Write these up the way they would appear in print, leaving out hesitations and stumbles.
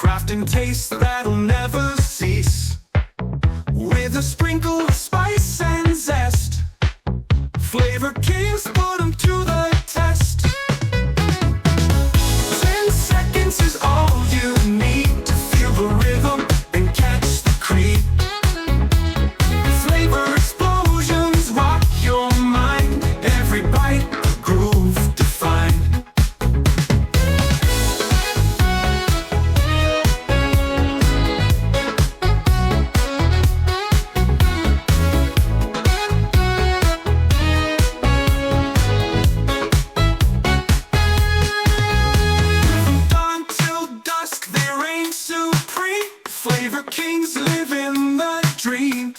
crafting tastes that'll never cease. With a sprinkle of spice and zest, Flavor Kings put them to the test. 10 seconds is all you need to feel the rhythm and catch the creep. Flavor explosions rock your mind, every bite a groove defined. Dawn till dusk they reign supreme. Flavor Kings live in the dream,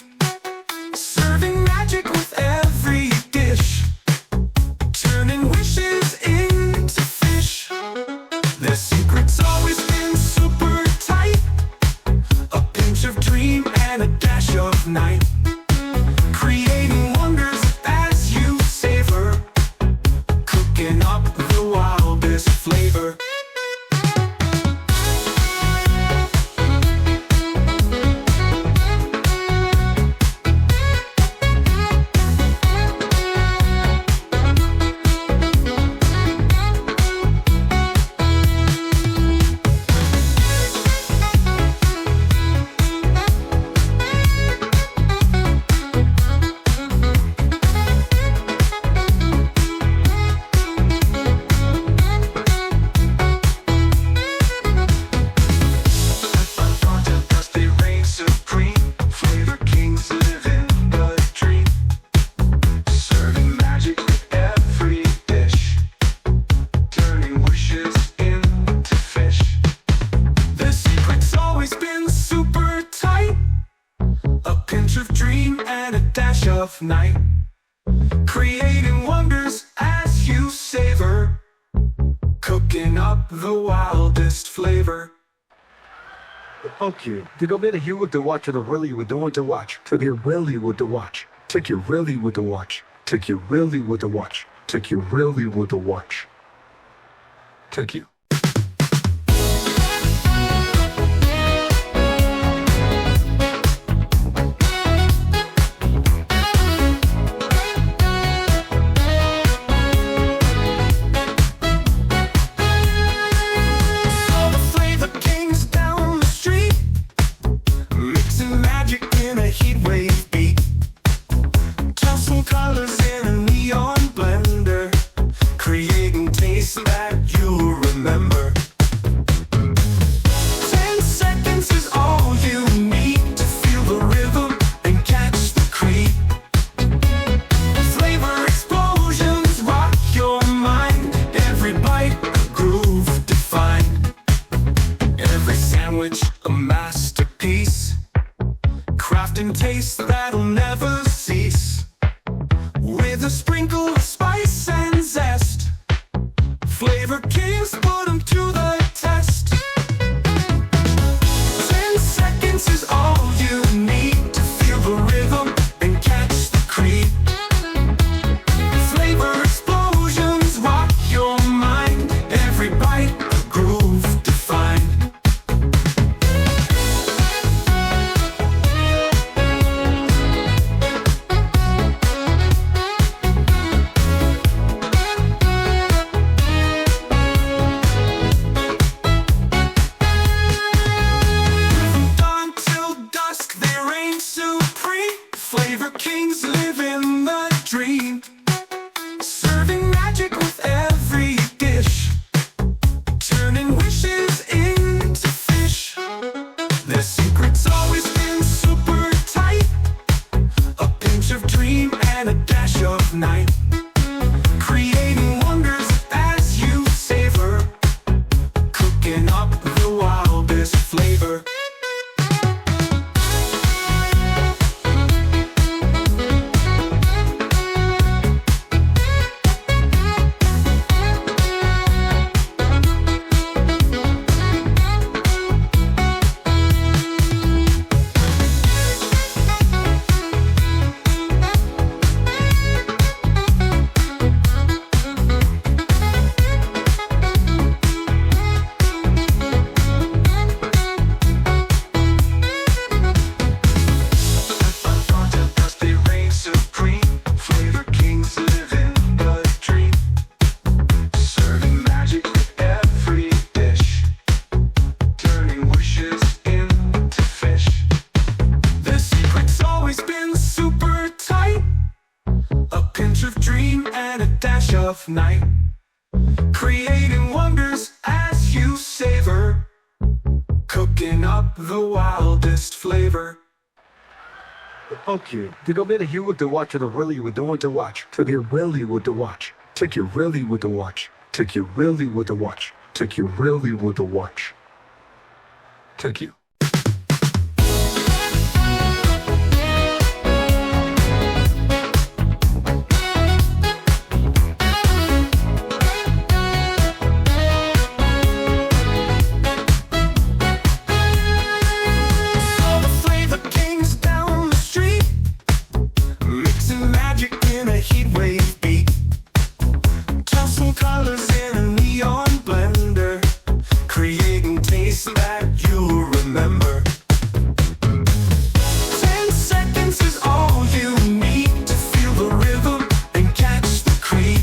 serving magic with every dish, turning wishes into fish. Their secret's always been super tight, a pinch of dream and a dash of night, creating wonders as you savor, cooking up the wildest flavor. They reign supreme. Flavor Kings live in the dream, serving magic with every dish, turning wishes into fish. The secret's always been super tight, a pinch of dream and a dash of night, creating wonders as you savor, cooking up the wildest flavor. Okay, to go better here with the watch or the really with the one to watch. Take it really with the watch. Take it really with the watch. Take it really with the watch. Take it really with the watch. Take you. All the Flavor Kings down the street, mixing magic in a heat wave beat, tossing colors in a neon blender, creating tastes that you'll remember. 10 seconds is all you need to feel the rhythm and catch the creep. Flavor explosions rock your mind, every bite a groove defined, every sandwich a masterpiece, crafting tastes that'll never cease. With a sprinkle of spice and zest, Flavor Kings put them to the test. 10 seconds is all you need to feel the rhythm and catch the creep. Flavor explosions rock your mind, every bite a groove defined. of night, creating wonders as you savor, cooking up the wildest flavor. Okay, to go better here with the watch of the really with the one to watch. To get really with the watch. Take you really with the watch. Take you really with the watch. Take you really with the watch. Take you. Colors in a neon blender, creating tastes that you'll remember. 10 seconds is all you need to feel the rhythm and catch the creep.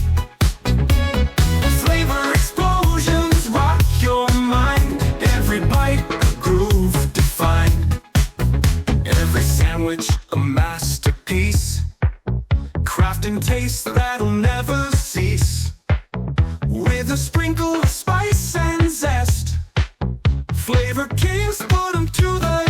Flavor explosions rock your mind, every bite a groove defined, every sandwich a masterpiece, crafting tastes that'll never cease. With a sprinkle of spice and zest, Flavor Kings put 'em to the